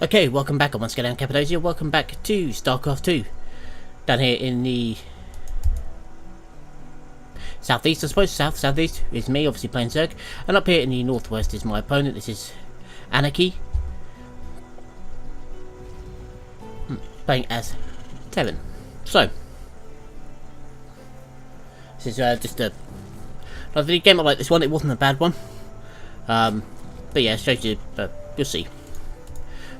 Okay, welcome back. I'm once again Cappadocia. Welcome back to Starcraft 2. Down here in the southeast, I suppose. Southeast is me, obviously playing Zerg. And up here in the northwest is my opponent. This is Anarchy. Playing as Tevin. So, this is just another game I like this one. It wasn't a bad one. But yeah, it shows you, you'll see.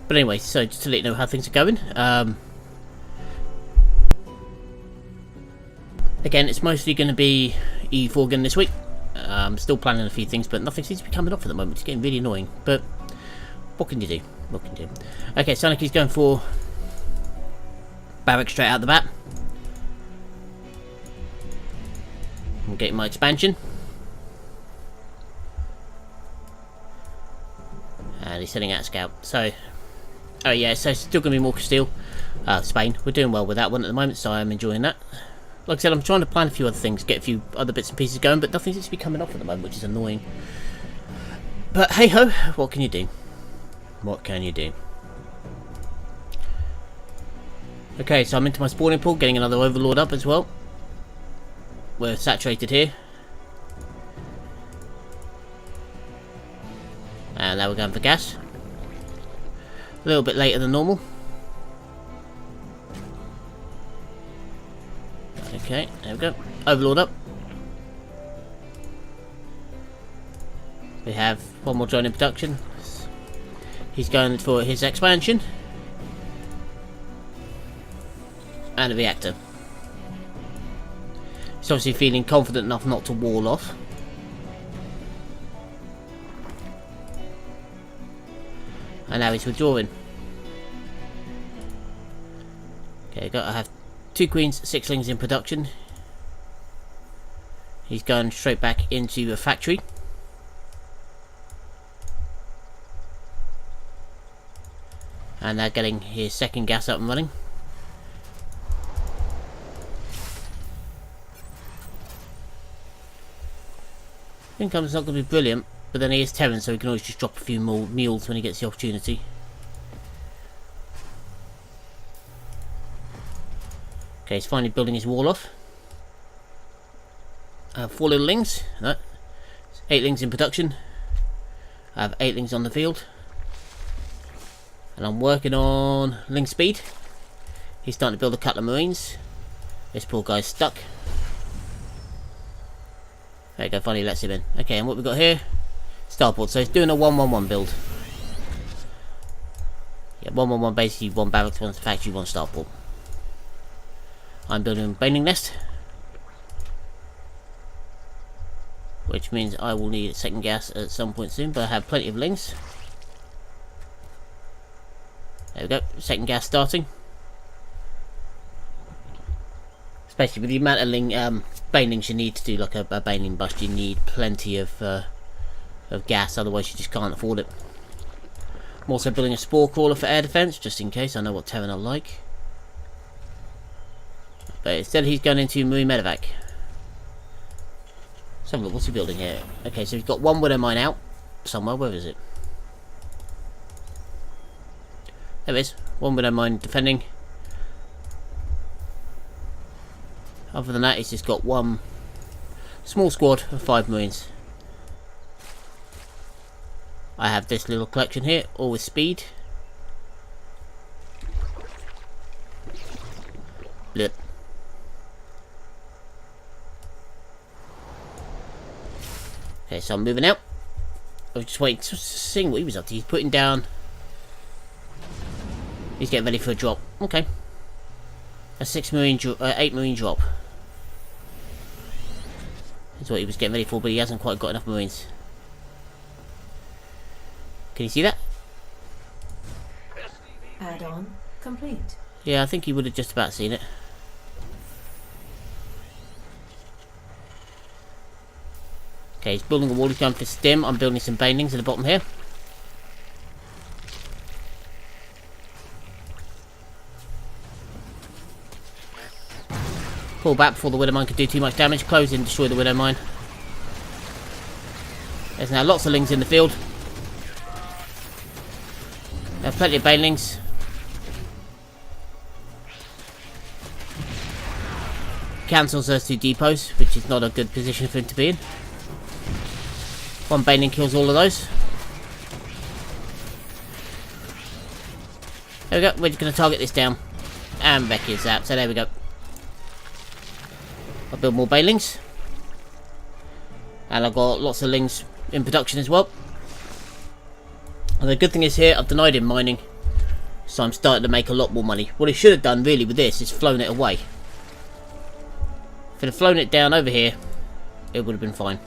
But anyway, so just to let you know how things are going. Again, it's mostly going to be E4 again this week. Still planning a few things, but nothing seems to be coming off at the moment. It's getting really annoying. But what can you do? What can you do? Okay, so Anarchy's going for barracks straight out the bat. I'm getting my expansion. And he's sending out a scout. So, oh yeah, so it's still going to be more Castile. Spain. We're doing well with that one at the moment, so I'm enjoying that. Like I said, I'm trying to plan a few other things, get a few other bits and pieces going, but nothing seems to be coming off at the moment, which is annoying. But hey ho, what can you do? What can you do? Okay, so I'm into my spawning pool, getting another overlord up as well. We're saturated here. And now we're going for gas. A little bit later than normal. Okay, there we go. Overlord up. We have one more drone in production. He's going for his expansion. And a reactor. He's obviously feeling confident enough not to wall off. And now he's withdrawing. Okay, I have 2 queens, 6lings in production. He's going straight back into a factory. And now getting his second gas up and running. Income's not going to be brilliant, but then he is Terran, so he can always just drop a few more mules when he gets the opportunity. Okay, he's finally building his wall off. 4 little lings. No, 8 lings in production. I have 8 lings on the field. And I'm working on ling speed. He's starting to build a couple of marines. This poor guy's stuck. There you go, finally lets him in. Okay, and what we've got here? Starport. So he's doing a 1-1-1 build. Yeah, 1-1-1, basically 1 barracks, 1 factory, 1 starport. I'm building a baning nest, which means I will need second gas at some point soon, but I have plenty of lings. There we go, second gas starting. Especially with the amount of banelings you need to do like a baneling bust, you need plenty of gas, otherwise you just can't afford it. I'm also building a spore crawler for air defense, just in case. I know what Terran are like. But instead he's going into Marine Medevac. Let's have a look, what's he building here? Okay, so he's got 1 widow mine out somewhere. Where is it? There it is. 1 widow mine defending. Other than that, he's just got 1 small squad of 5 marines. I have this little collection here, all with speed. Blip. Okay, so I'm moving out. I was just waiting to see what he was up to. He's putting down. He's getting ready for a drop. Okay. A 8 marine drop. That's what he was getting ready for, but he hasn't quite got enough marines. Can you see that? Add-on complete. Yeah, I think he would have just about seen it. Okay, he's building a wall, he's going for stim. I'm building some banelings at the bottom here. Pull back before the widow mine could do too much damage. Close in, destroy the widow mine. There's now lots of lings in the field. There are plenty of banelings. Cancels those 2 depots, which is not a good position for him to be in. 1 baneling kills all of those. There we go, we're just going to target this down. And Becky is out, so there we go. I'll build more banelings. And I've got lots of lings in production as well. And the good thing is here, I've denied him mining. So I'm starting to make a lot more money. What he should have done really with this is flown it away. If he'd have flown it down over here, it would have been fine.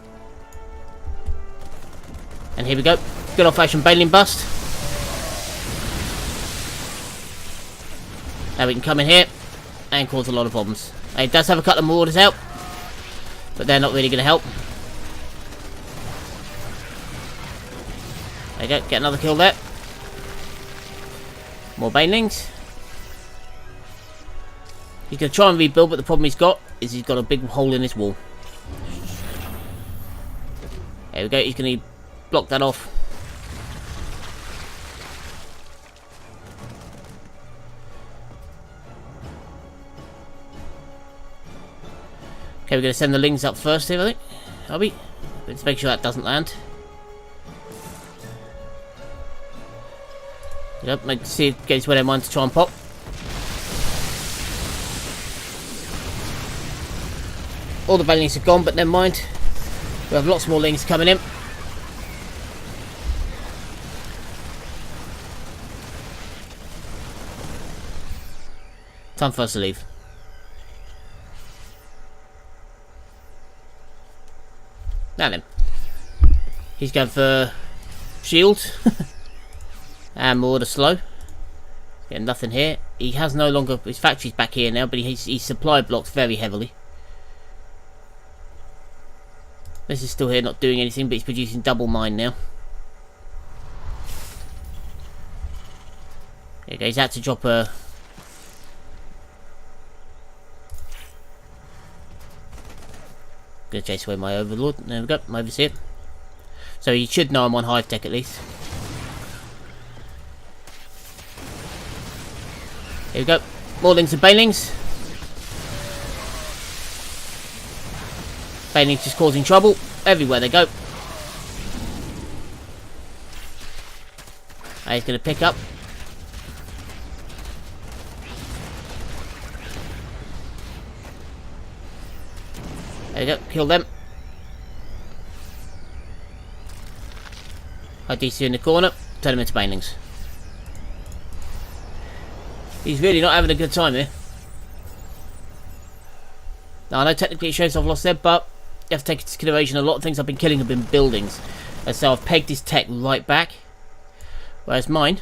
And here we go. Good old fashioned baneling bust. Now we can come in here and cause a lot of problems. It does have a couple of marauders out, but they're not really going to help. There you go, get another kill there. More banelings. He's going to try and rebuild, but the problem he's got is he's got a big hole in his wall. There we go, he's going to block that off. Okay, we're going to send the lings up first here, I think. Are we? Let's make sure that doesn't land. Yep, let's see if it gets where they want to try and pop. All the banelings are gone, but never mind. We have lots more lings coming in. Time for us to leave. Now then. He's going for shield. And more to slow. Getting nothing here. He has no longer... His factory's back here now, but he's supply blocked very heavily. This is still here, not doing anything, but he's producing double mine now. There you go, he's had to drop a... Gonna chase away my overlord. There we go, my overseer. So he should know I'm on hive tech at least. Here we go. More lings and banelings. Banelings just causing trouble everywhere they go. He's going to pick up. There you go. Kill them. DC in the corner. Turn them into banelings. He's really not having a good time here. Now I know technically it shows I've lost there, but you have to take into consideration a lot of things I've been killing have been buildings. And so I've pegged his tech right back. Whereas mine...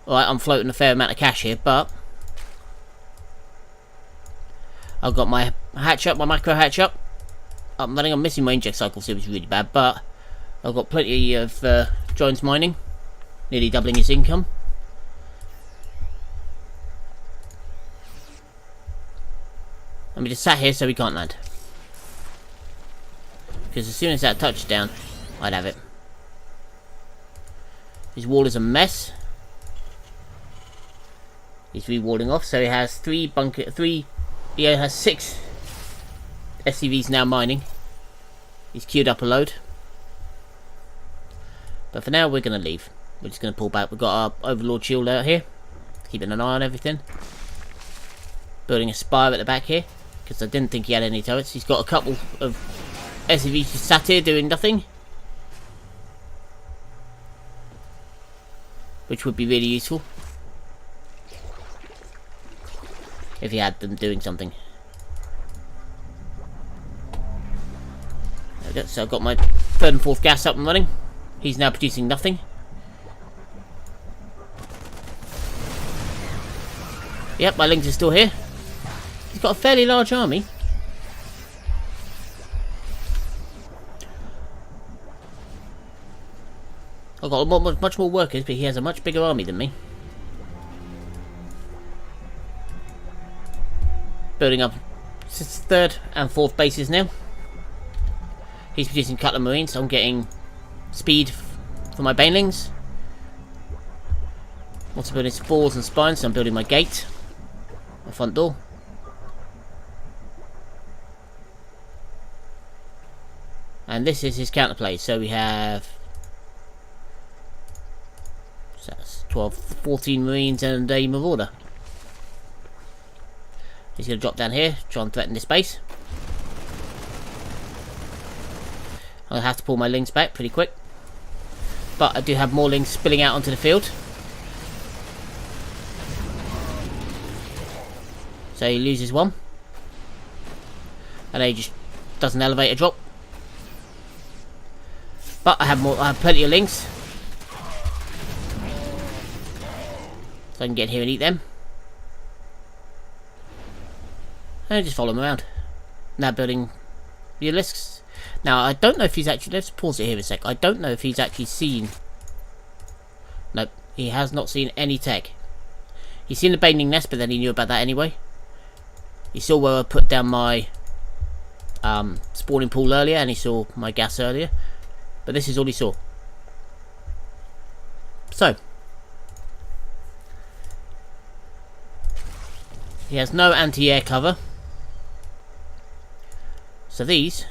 Alright, I'm floating a fair amount of cash here, but... I've got my hatch up, my macro hatch up. I'm running, I'm missing my inject cycle, so it was really bad, but... I've got plenty of drones mining. Nearly doubling his income. And we just sat here so we can't land. Because as soon as that touched down, I'd have it. His wall is a mess. He's re-walling off, so he has he has 6 SCVs now mining. He's queued up a load. But for now, we're going to leave. We're just going to pull back. We've got our Overlord shield out here. Keeping an eye on everything. Building a spire at the back here. Because I didn't think he had any turrets. He's got a couple of SCVs just sat here doing nothing. Which would be really useful. If he had them doing something. There we go. So I've got my 3rd and 4th gas up and running. He's now producing nothing. Yep, my lings are still here. He's got a fairly large army. I've got much more workers, but he has a much bigger army than me. Building up 3rd and 4th bases now. He's producing Cutler Marines, so I'm getting speed for my banelings. Also building spores and spines, so I'm building my gate. My front door. And this is his counterplay. So we have... So that's 12, 14 Marines and a Marauder. He's going to drop down here, try and threaten this base. I'll have to pull my lings back pretty quick. But I do have more lings spilling out onto the field. So he loses one. And then he just does an elevator drop. But I have plenty of lings. So I can get in here and eat them. And just follow him around. Now building Realisks. Now I don't know if he's actually... Let's pause it here a sec. I don't know if he's actually seen... Nope. He has not seen any tech. He's seen the Baning Nest, but then he knew about that anyway. He saw where I put down my spawning pool earlier, and he saw my gas earlier. But this is all he saw. So. He has no anti-air cover. So these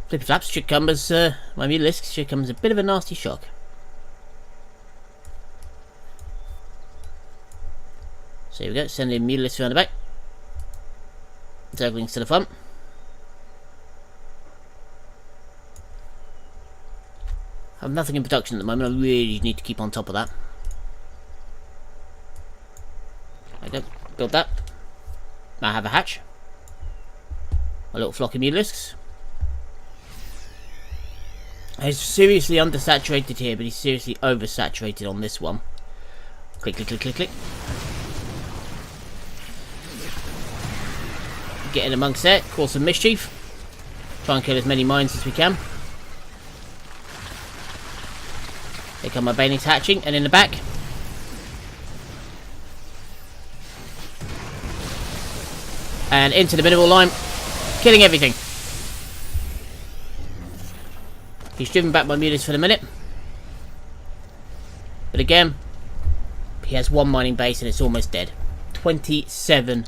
flippy flaps should come as my Realisks should come as a bit of a nasty shock. So here we go, sending Realisks around the back. Zerglings to the front. I have nothing in production at the moment, I really need to keep on top of that. There we go, build that. Now I have a hatch. My little flock of Realisks. He's seriously undersaturated here, but he's seriously oversaturated on this one. Click, click, click, click, click. Get in amongst there, cause some mischief. Try and kill as many mines as we can. Here come my banelings hatching, and in the back. And into the minimal line, killing everything. He's driven back my mutas for the minute. But again, he has one mining base and it's almost dead. 27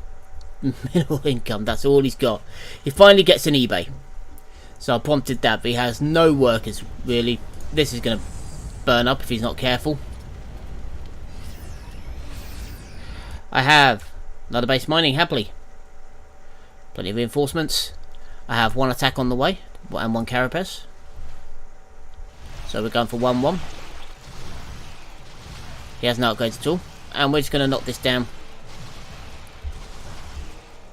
minimal income, that's all he's got. He finally gets an eBay. So I prompted that, but he has no workers, really. This is going to burn up if he's not careful. I have another base mining, happily. Plenty of reinforcements. I have one attack on the way, and one carapace. So we're going for 1-1. He has no upgrades at all. And we're just going to knock this down.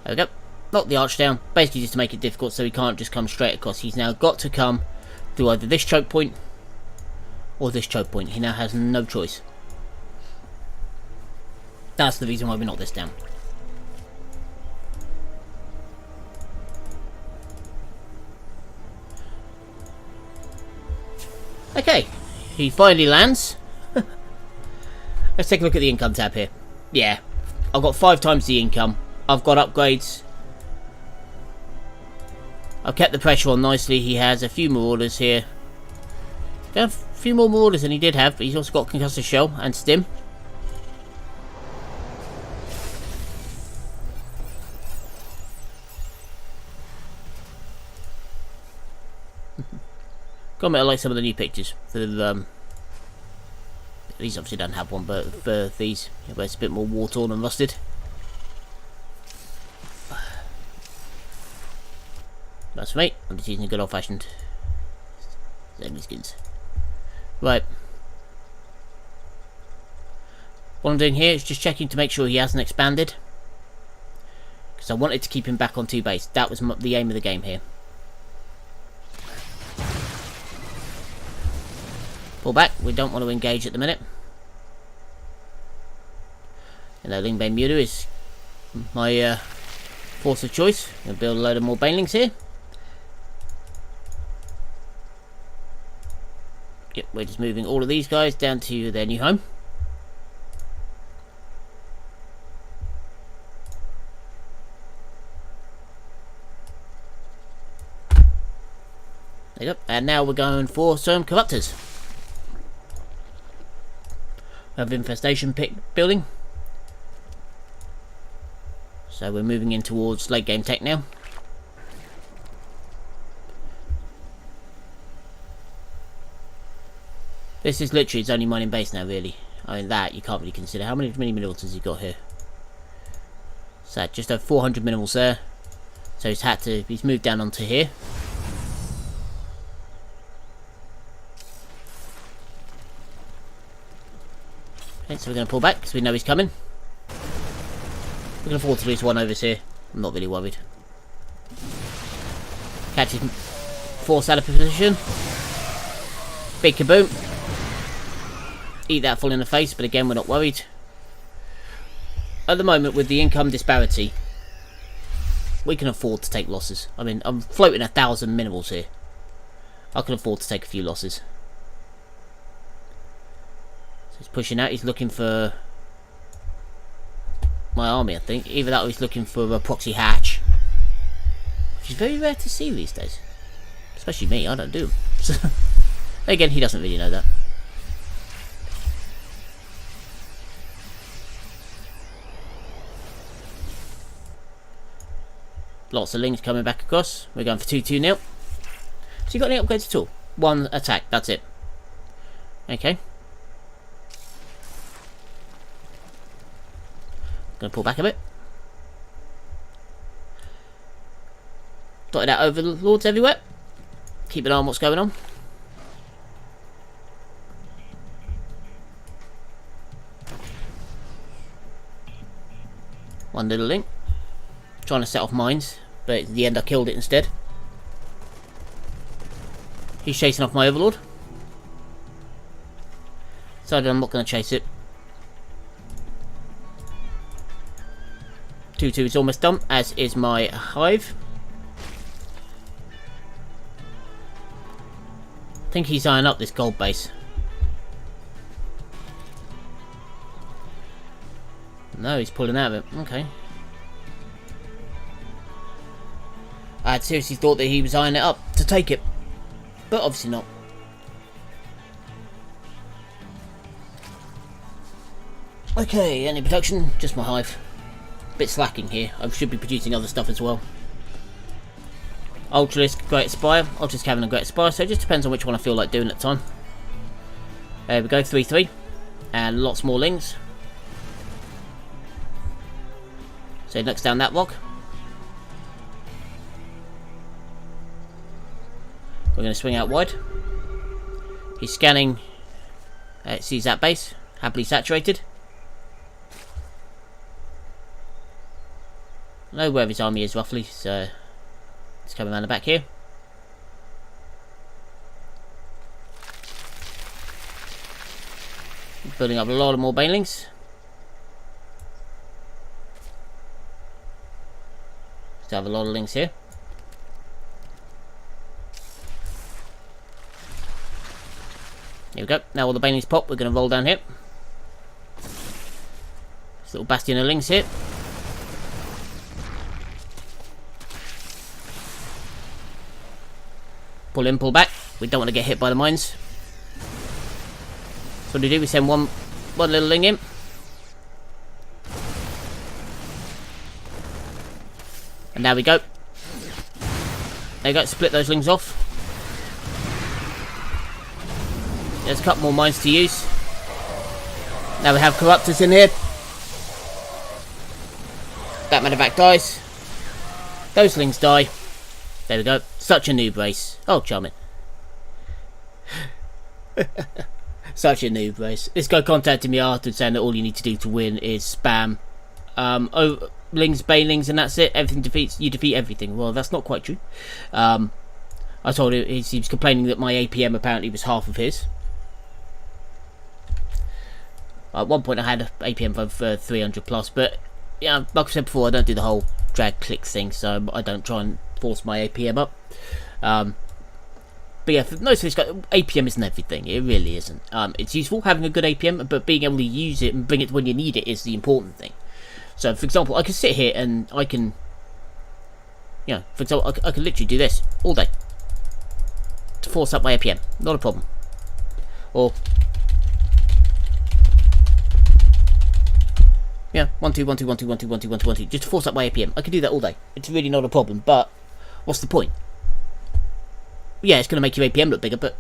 There we go. Knock the arch down. Basically just to make it difficult so he can't just come straight across. He's now got to come through either this choke point or this choke point. He now has no choice. That's the reason why we knocked this down. Okay, he finally lands. Let's take a look at the income tab here. Yeah, I've got 5 times the income. I've got upgrades. I've kept the pressure on nicely. He has a few more orders here. A few more orders than he did have, but he's also got concussive shell and stim. Comment I like some of the new pictures for the, these obviously don't have one, but for these, where it's a bit more war torn and rusted. That's for me. I'm just using a good old fashioned Zergling skins. Right. What I'm doing here is just checking to make sure he hasn't expanded, because I wanted to keep him back on 2 base. That was the aim of the game here. Pull back, we don't want to engage at the minute. And the Lingbane Muta is my force of choice. I'll build a load of more banelings here. Yep, we're just moving all of these guys down to their new home. There you go. And now we're going for some corruptors. of infestation building. So we're moving in towards late game tech now. This is literally its only mining base now, really. I mean, that you can't really consider. How many minerals has he got here? So just over 400 minerals there. So he's moved down onto here. Okay, so we're going to pull back because we know he's coming. We can afford to lose one over here. I'm not really worried. Catch his force out of position. Big kaboom. Eat that full in the face, but again, we're not worried. At the moment, with the income disparity, we can afford to take losses. I mean, I'm floating 1,000 minerals here. I can afford to take a few losses. So he's pushing out. He's looking for my army, I think. Either that or he's looking for a proxy hatch, which is very rare to see these days. Especially me, I don't do them. So, again, he doesn't really know that. Lots of links coming back across. We're going for 2-2 now. So you got any upgrades at all? One attack, that's it. Okay. Gonna pull back a bit. Dotted out overlords everywhere. Keep an eye on what's going on. One little link. Trying to set off mines, but in the end I killed it instead. He's chasing off my overlord. Decided I'm not going to chase it. 2-2 is almost done, as is my hive. I think he's eyeing up this gold base. No, he's pulling out of it. Okay. I had seriously thought that he was eyeing it up to take it, but obviously not. Okay, any production? Just my hive. Bit slacking here. I should be producing other stuff as well. Ultralisk, Great Aspire. Ultralisk having a Great Aspire, so it just depends on which one I feel like doing at the time. There we go, 3-3. And lots more lings. So he knocks down that rock. We're going to swing out wide. He's scanning. Sees that base. Happily saturated. I know where his army is roughly, so it's coming around the back here. Building up a lot of more banelings. Still have a lot of links here. Here we go. Now all the banelings pop, we're going to roll down here. This little bastion of lings here. Pull in, pull back. We don't want to get hit by the mines. So what do we do? We send one little ling in. And now we go. There you go. Split those lings off. There's a couple more mines to use. Now we have corruptors in here. That medevac dies. Those lings die. There we go. Such a noob race. Oh, charming. Such a noob race. This guy contacted me afterwards saying that all you need to do to win is spam lings, banelings, and that's it. Everything defeats. You defeat everything. Well, that's not quite true. I told him he was complaining that my APM apparently was half of his. At one point I had an APM of 300 plus, but yeah, like I said before, I don't do the whole drag click thing, so I don't try and force my APM up. But yeah, for most of this guy, APM isn't everything. It really isn't. It's useful having a good APM, but being able to use it and bring it when you need it is the important thing. So, for example, I can sit here and I can, you know, for example, I can literally do this all day to force up my APM. Not a problem. Or Yeah, 1 2 1 2 1 2 1 2 1 2 1 2 1 2. Just to force up my APM. I can do that all day. It's really not a problem. But what's the point? Yeah, it's going to make your APM look bigger, but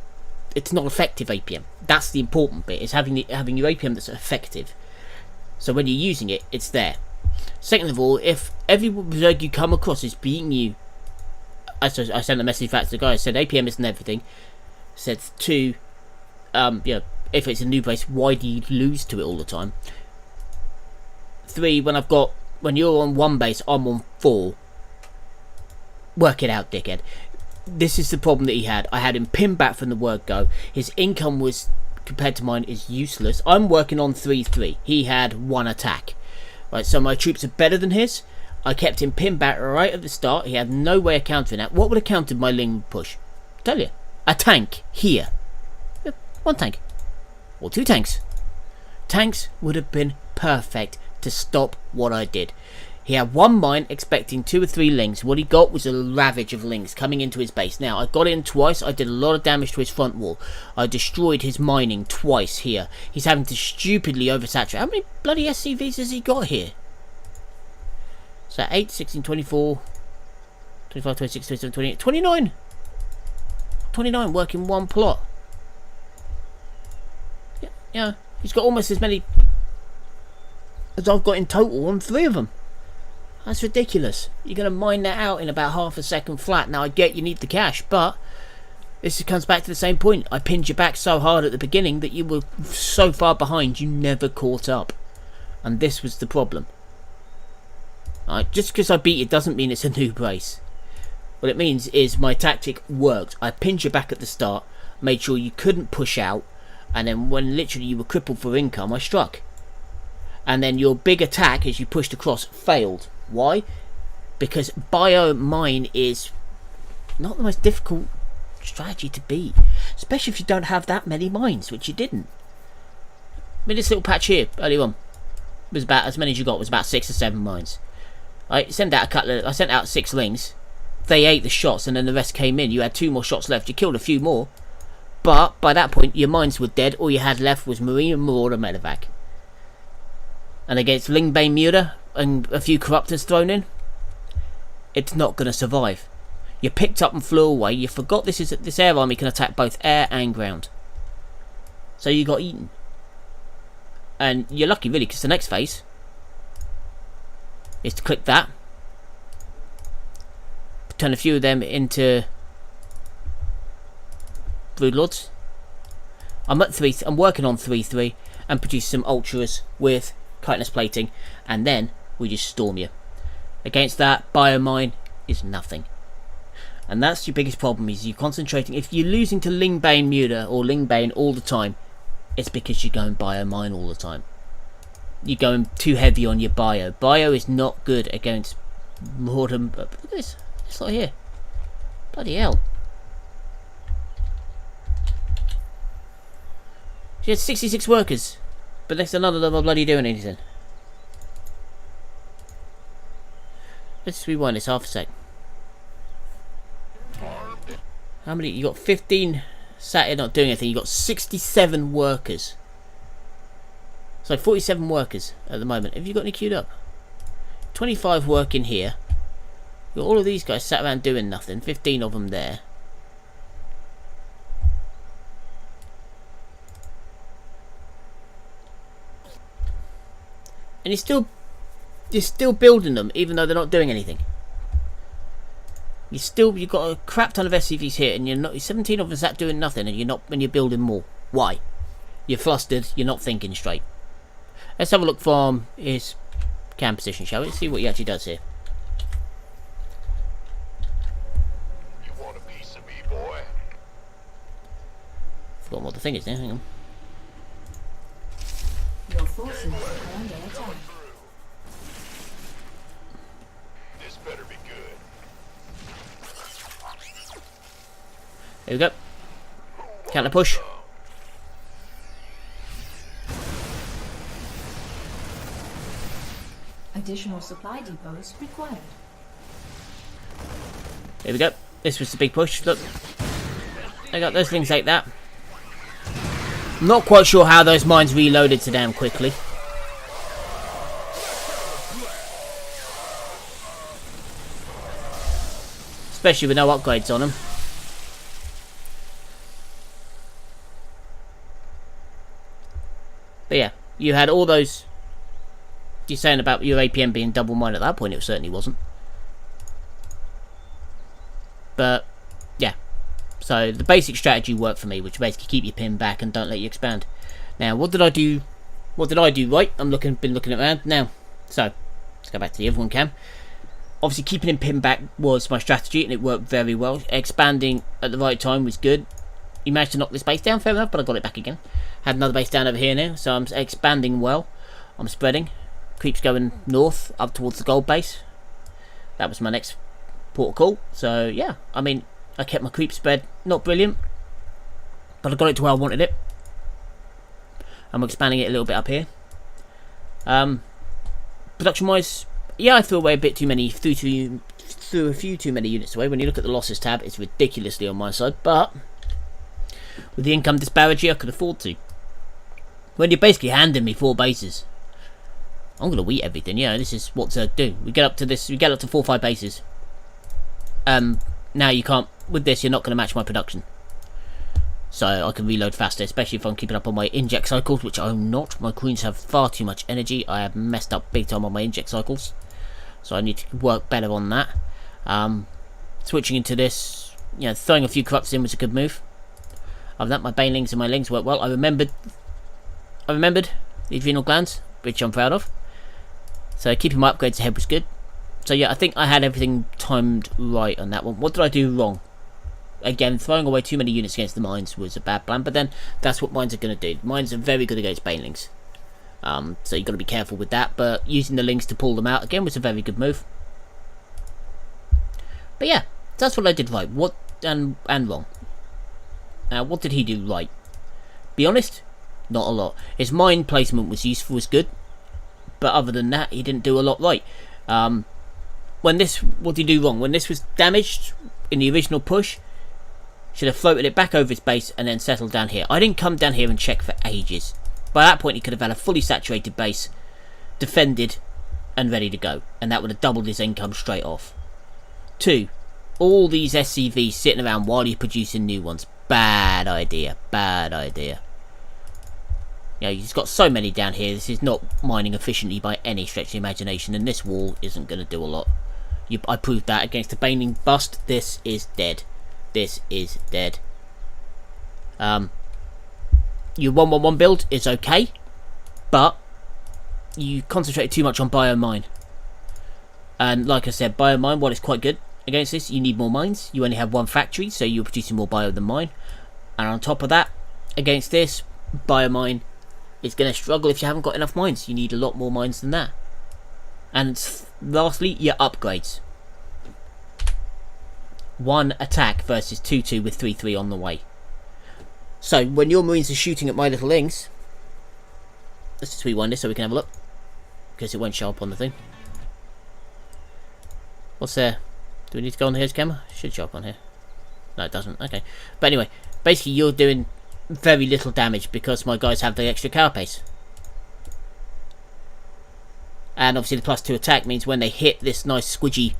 it's not effective APM. That's the important bit. Is having your APM that's effective. So when you're using it, it's there. Second of all, if every berserk you come across is beating you, I sent a message back to the guy. I said APM isn't everything. Said 2, you know, if it's a new base, why do you lose to it all the time? 3, when you're on 1 base, I'm on 4. Work it out, dickhead. This is the problem that he had. I had him pinned back from the word go. His income was, compared to mine, is useless. I'm working on 3-3. He had 1 attack. Right, so my troops are better than his. I kept him pinned back right at the start. He had no way of countering that. What would have countered my Ling push? Tell you. A tank here. Yep, 1 tank. Or 2 tanks. Tanks would have been perfect to stop what I did. He had 1 mine expecting 2 or 3 lings. What he got was a ravage of lings coming into his base. Now, I got in twice. I did a lot of damage to his front wall. I destroyed his mining twice here. He's having to stupidly oversaturate. How many bloody SCVs has he got here? So 8, 16, 24, 25, 26, 27, 28, 29! 29 working 1 plot. Yeah, he's got almost as many as I've got in total on 3 of them. That's ridiculous. You're going to mine that out in about half a second flat. Now, I get you need the cash, but this comes back to the same point. I pinned you back so hard at the beginning that you were so far behind you never caught up. And this was the problem. Right, just because I beat you doesn't mean it's a new race. What it means is my tactic worked. I pinned you back at the start, made sure you couldn't push out, and then when literally you were crippled for income, I struck. And then your big attack as you pushed across failed. Why? Because bio mine is not the most difficult strategy to beat, especially if you don't have that many mines, which you didn't. I mean, this little patch here earlier on was about as many as you got, was about 6 or 7 mines. I sent out 6 lings. They ate the shots and then the rest came in. You had 2 more shots left. You killed a few more, but by that point your mines were dead. All you had left was Marine and Marauder Medevac. And against Lingbane Muta and a few corruptors thrown in, it's not going to survive. You picked up and flew away. You forgot this air army can attack both air and ground. So you got eaten. And you're lucky really, because the next phase is to click that, turn a few of them into Broodlords. I'm at 3. I'm working on 3-3 and produce some ultras with chitinous plating, and then we just storm you. Against that, biomine is nothing. And that's your biggest problem, is you concentrating. If you're losing to Lingbane Muta or Lingbane all the time, it's because you're going biomine all the time. You're going too heavy on your bio. Bio is not good against Mortem. Look at this. It's not here. Bloody hell. She had 66 workers, but next to none of them are bloody doing anything. Let's rewind this half a sec. How many? You got 15 sat here not doing anything. You got 67 workers. So 47 workers at the moment. Have you got any queued up? 25 working here. You got all of these guys sat around doing nothing. 15 of them there. And you're still building them, even though they're not doing anything. You've got a crap ton of SCVs here, and you're not. 17 of them sat doing nothing, and you're building more. Why? You're flustered. You're not thinking straight. Let's have a look from his cam position, shall we? See what he actually does here. You want a piece of me, boy? Forgotten what the thing is now. Hang on. Your forces are under attack. This better be good. Here we go. Counter push. Additional supply depots required. Here we go. This was the big push. Look. I got those things like that. I'm not quite sure how those mines reloaded so damn quickly. especially with no upgrades on them. But yeah, you had all those. You're saying about your APM being double mine at that point, it certainly wasn't. But yeah, so the basic strategy worked for me, which basically keep your pin back and don't let you expand. Now, what did I do? What did I do right? Been looking around now. So let's go back to the other one cam. Obviously, keeping him pinned back was my strategy, and it worked very well. Expanding at the right time was good. You managed to knock this base down, fair enough, but I got it back again. Had another base down over here now, so I'm expanding well. I'm spreading. Creeps going north, up towards the gold base. That was my next port of call. So, yeah, I mean, I kept my creep spread. Not brilliant, but I got it to where I wanted it. I'm expanding it a little bit up here. Production-wise, yeah, I threw away a bit too many, threw a few too many units away. When you look at the losses tab, it's ridiculously on my side, but with the income disparity, I could afford to. When you're basically handing me 4 bases, I'm gonna wheat everything. Yeah, this is what to do. We get up to this. We get up to 4 or 5 bases. Now you can't. With this, you're not gonna match my production. So I can reload faster, especially if I'm keeping up on my inject cycles, which I'm not. My queens have far too much energy. I have messed up big time on my inject cycles, so I need to work better on that. Switching into this, you know, throwing a few corrupts in was a good move. Other than that, my banelings and my lings worked well. I remembered the adrenal glands, which I'm proud of. So keeping my upgrades ahead was good. So yeah, I think I had everything timed right on that one. What did I do wrong? Again, throwing away too many units against the mines was a bad plan, but then that's what mines are going to do. Mines are very good against banelings. So you've got to be careful with that, but using the lings to pull them out, again, was a very good move. But yeah, that's what I did right. What and wrong. Now, what did he do right? Be honest, not a lot. His mine placement was useful, was good, but other than that, he didn't do a lot right. What did he do wrong? When this was damaged in the original push, should have floated it back over his base and then settled down here. I didn't come down here and check for ages. By that point, he could have had a fully saturated base, defended, and ready to go, and that would have doubled his income straight off. 2, all these SCVs sitting around while you're producing new ones. Bad idea. Bad idea. You know, he's got so many down here. This is not mining efficiently by any stretch of the imagination, and this wall isn't going to do a lot. I proved that against the Baning bust. This is dead. This is dead. Your 1-1-1 build is okay, but you concentrate too much on biomine. And like I said, biomine, while it's quite good against this, you need more mines. You only have 1 factory, so you're producing more bio than mine. And on top of that, against this, biomine is going to struggle if you haven't got enough mines. You need a lot more mines than that. And lastly, your upgrades. 1 attack versus 2-2 with 3-3 on the way. So when your marines are shooting at my little lings, let's just rewind this so we can have a look, because it won't show up on the thing. What's there? Do we need to go on here's camera? Should show up on here. No, it doesn't. Okay. But anyway, basically you're doing very little damage because my guys have the extra carapace. And obviously the +2 attack means when they hit this nice squidgy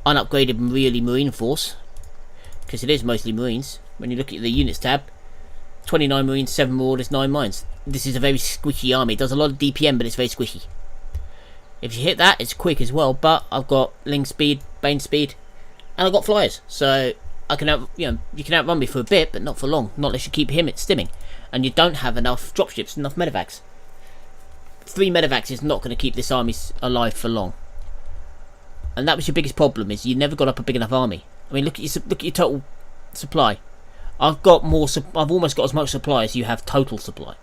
unupgraded really marine force, because it is mostly marines, when you look at the units tab, 29 marines, 7 marauders, 9 mines. This is a very squishy army. It does a lot of DPM, but it's very squishy. If you hit that, it's quick as well, but I've got Ling speed, Bane speed, and I've got flyers, so I can you can outrun me for a bit, but not for long. Not unless you keep him stimming, and you don't have enough dropships, enough medevacs. 3 medevacs is not going to keep this army alive for long, and that was your biggest problem. Is you never got up a big enough army. I mean, look at your total supply. I've got more. I've almost got as much supply as you have total supply.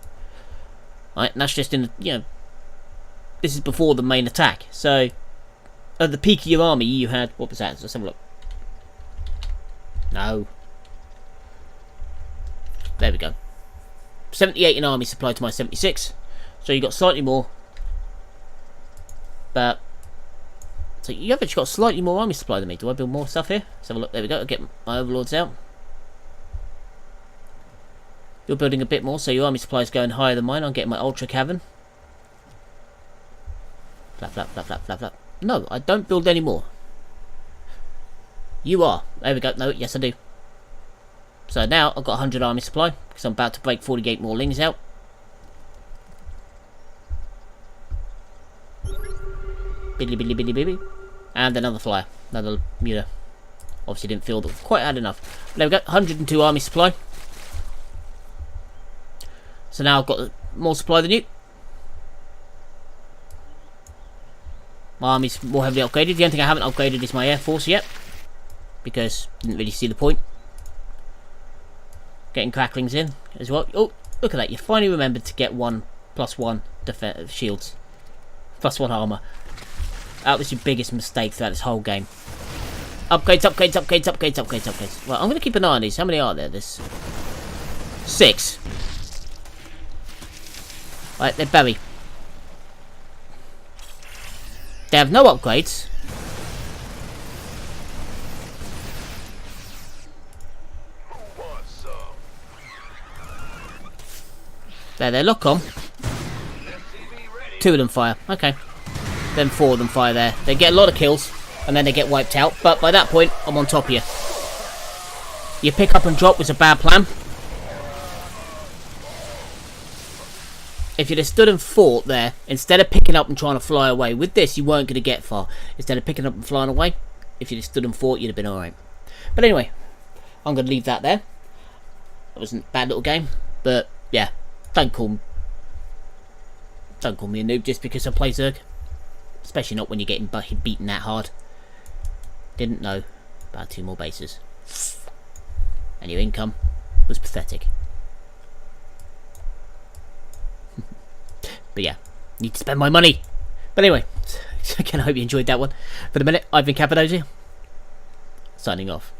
Right, and that's just in this is before the main attack. So at the peak of your army, you had, what was that? Let's have a look. No. There we go. 78 in army supply to my 76. So you got slightly more. But so you have actually got slightly more army supply than me. Do I build more stuff here? Let's have a look. There we go. I'll get my overlords out. You're building a bit more, so your army supply is going higher than mine. I'm getting my ultra cavern. Flap, flap, flap, flap, flap, flap. No, I don't build any more. You are. There we go. No, yes I do. So now I've got 100 army supply, because I'm about to break 48 more lings out. Billy, billy, billy, billy. And another flyer. Another Muta. Obviously didn't feel that quite had enough. There we go. 102 army supply. So now I've got more supply than you. My army's more heavily upgraded. The only thing I haven't upgraded is my air force yet, because didn't really see the point. Getting cracklings in as well. Oh, look at that. You finally remembered to get 1+1 defense shields. +1 armor. That was your biggest mistake throughout this whole game. Upgrades, upgrades, upgrades, upgrades, upgrades, upgrades. Well, I'm going to keep an eye on these. How many are there? There's 6. Right, they're berry. They have no upgrades. There, lock on. 2 of them fire. Okay. Then 4 of them fire there. They get a lot of kills, and then they get wiped out. But by that point, I'm on top of you. Your pick up and drop was a bad plan. If you'd have stood and fought there, instead of picking up and trying to fly away, with this you weren't going to get far. Instead of picking up and flying away, if you'd have stood and fought, you'd have been alright. But anyway, I'm going to leave that there. That wasn't a bad little game, but yeah, don't call me a noob just because I play Zerg. Especially not when you're getting beaten that hard. Didn't know about 2 more bases. And your income was pathetic. But yeah, need to spend my money. But anyway, again, I hope you enjoyed that one. For the minute, I've been Cappadocia, signing off.